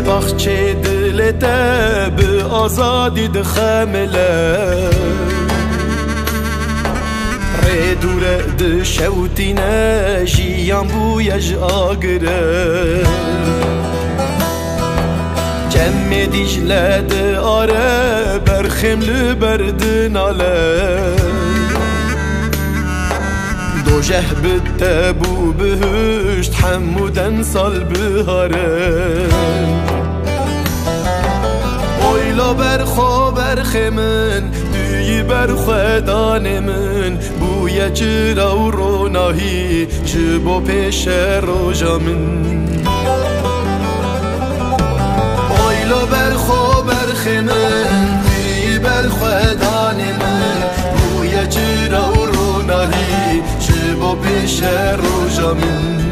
باخچه دلته به آزادی دخمله ری دوره ده شوتینه جیان بویج آگره جمع دیجله ده آره برخم لبردن آله دوجه بده بو بهشت حمودن سال بهاره اویلا برخو برخمن دوی برخدان من بوی جرا و روناهی جبو پیش روژا من اویلا برخو برخمن دوی برخدان من بوی جرا و روناهی جبو پیش روژا من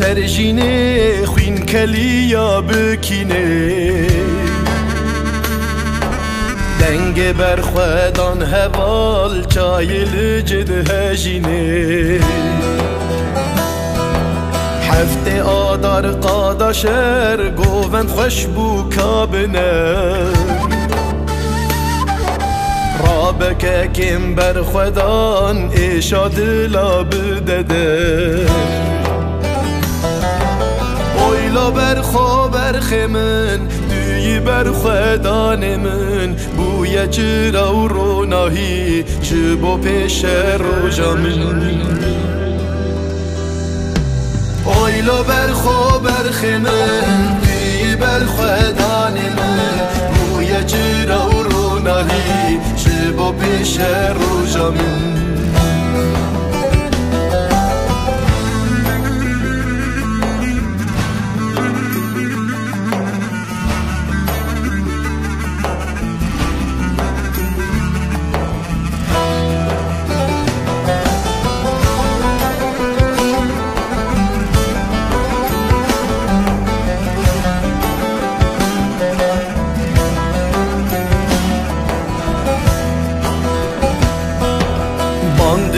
سرجینه خوین کلیا بکینه دنگ برخودان هوال چایل جد هجینه هفته آدار قاداشر گوون خوش بو کابنه رابکه کم برخودان ایشا دلا بدده اویلا برخو برخمن دوی برخدان من بوی جرا و روناهی جبو پیش روژا من اویلا برخو برخمن دوی برخدان من بوی جرا و روناهی جبو پیش روژا من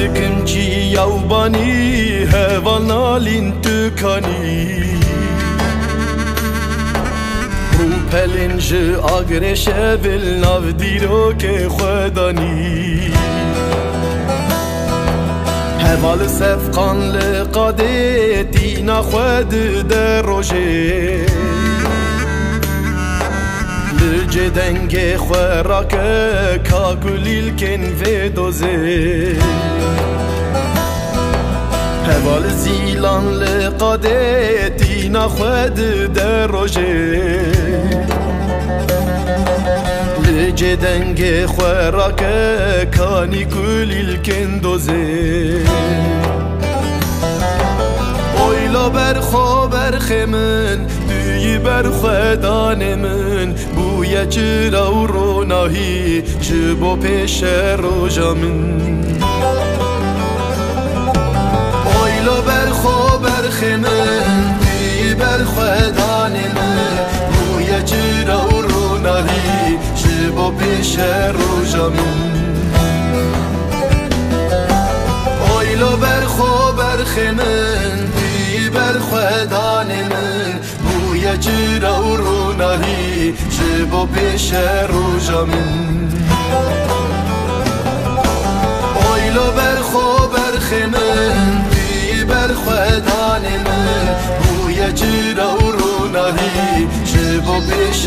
دکم چی یوبانی هوانالین تکانی رو پلنج آگرش ول ناو دیرو که خودانی هوال سفقان لقاده دینا خود در روژه لجدنگ خوراک کاکولیل کن و دوزه هوال زیلان لقاده دینا خود در روژه لجدنگ خوراک کانی کولیل کن دوزه اویلا برخو برخمن دوی برخدان من بوی جرا و روناهی جبو پیش روژا من اویلا برخو برخمن دوی برخدان من بوی جرا و روناهی جبو پیش روژا من اویلا برخو برخمن برخدان من بوی جرا و روناهی جبو پیش روژا من اویلا برخو برخمن بی برخدان من بوی جرا و روناهی جبو پیش